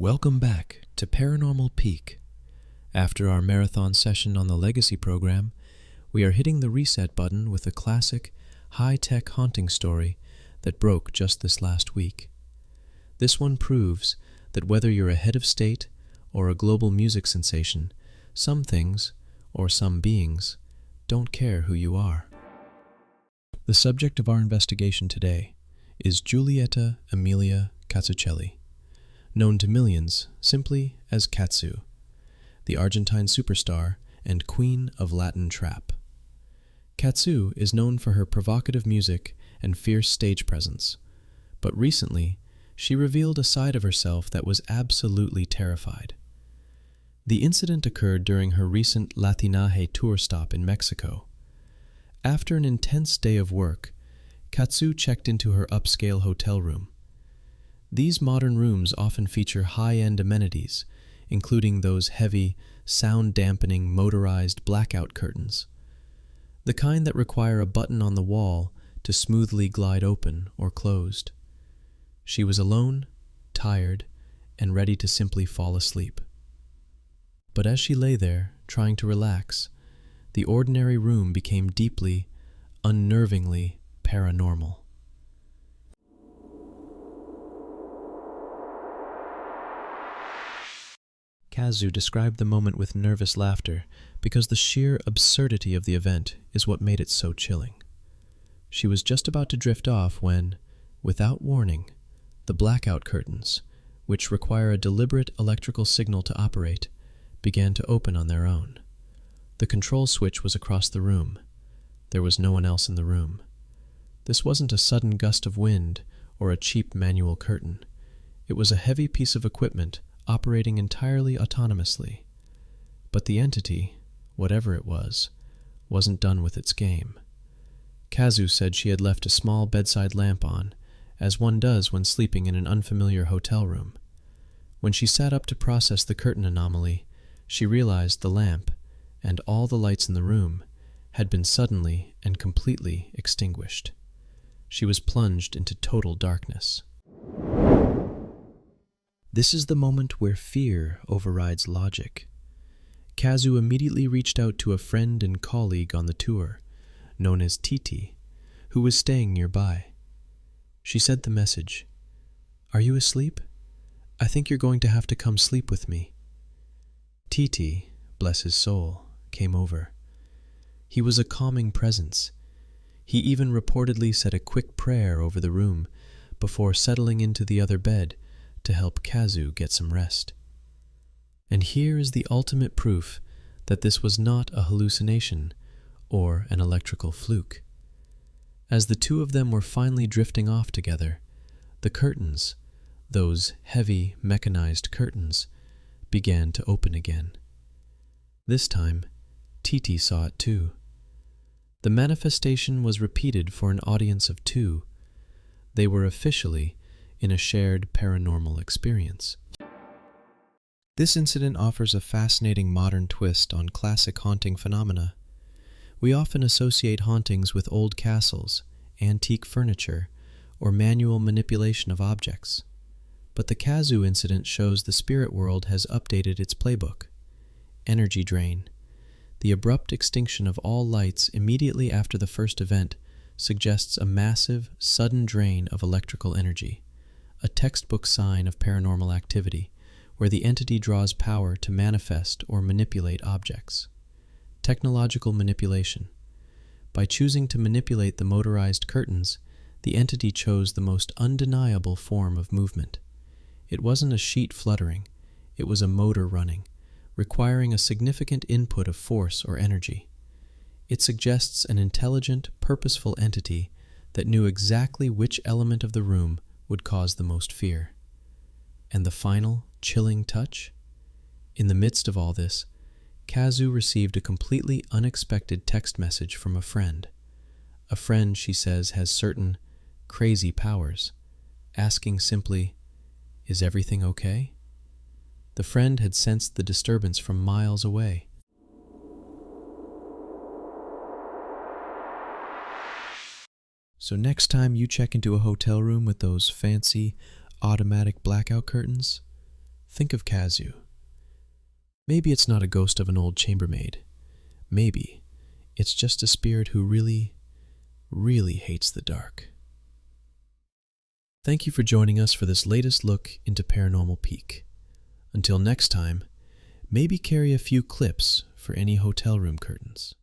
Welcome back to Paranormal Peak. After our marathon session on the Legacy program, we are hitting the reset button with a classic, high-tech haunting story that broke just this last week. This one proves that whether you're a head of state or a global music sensation, some things, or some beings, don't care who you are. The subject of our investigation today is Giulietta Emilia Cazzuccelli, known to millions simply as Cazzu, the Argentine superstar and queen of Latin trap. Cazzu is known for her provocative music and fierce stage presence, but recently she revealed a side of herself that was absolutely terrified. The incident occurred during her recent Latinaje tour stop in Mexico. After an intense day of work, Cazzu checked into her upscale hotel room. These modern rooms often feature high-end amenities, including those heavy, sound-dampening motorized blackout curtains, the kind that require a button on the wall to smoothly glide open or closed. She was alone, tired, and ready to simply fall asleep. But as she lay there, trying to relax, the ordinary room became deeply, unnervingly paranormal. Cazzu described the moment with nervous laughter because the sheer absurdity of the event is what made it so chilling. She was just about to drift off when, without warning, the blackout curtains, which require a deliberate electrical signal to operate, began to open on their own. The control switch was across the room. There was no one else in the room. This wasn't a sudden gust of wind or a cheap manual curtain. It was a heavy piece of equipment operating entirely autonomously. But the entity, whatever it was, wasn't done with its game. Cazzu said she had left a small bedside lamp on, as one does when sleeping in an unfamiliar hotel room. When she sat up to process the curtain anomaly, she realized the lamp, and all the lights in the room, had been suddenly and completely extinguished. She was plunged into total darkness. This is the moment where fear overrides logic. Cazzu immediately reached out to a friend and colleague on the tour, known as Titi, who was staying nearby. She sent the message, "Are you asleep? I think you're going to have to come sleep with me." Titi, bless his soul, came over. He was a calming presence. He even reportedly said a quick prayer over the room before settling into the other bed to help Cazzu get some rest. And here is the ultimate proof that this was not a hallucination or an electrical fluke. As the two of them were finally drifting off together, the curtains, those heavy mechanized curtains, began to open again. This time, Titi saw it too. The manifestation was repeated for an audience of two. They were officially in a shared paranormal experience. This incident offers a fascinating modern twist on classic haunting phenomena. We often associate hauntings with old castles, antique furniture, or manual manipulation of objects. But the Cazzu incident shows the spirit world has updated its playbook. Energy drain. The abrupt extinction of all lights immediately after the first event suggests a massive, sudden drain of electrical energy, a textbook sign of paranormal activity, where the entity draws power to manifest or manipulate objects. Technological manipulation. By choosing to manipulate the motorized curtains, the entity chose the most undeniable form of movement. It wasn't a sheet fluttering, it was a motor running, requiring a significant input of force or energy. It suggests an intelligent, purposeful entity that knew exactly which element of the room would cause the most fear. And the final, chilling touch? In the midst of all this, Cazzu received a completely unexpected text message from a friend. A friend, she says, has certain crazy powers, asking simply, "Is everything okay?" The friend had sensed the disturbance from miles away. So next time you check into a hotel room with those fancy automatic blackout curtains, think think of Cazzu. Maybe it's not a ghost of an old chambermaid. Maybe it's just a spirit who really, really hates the dark. Thank you for joining us for this latest look into Paranormal Peak. Until next time, maybe carry a few clips for any hotel room curtains.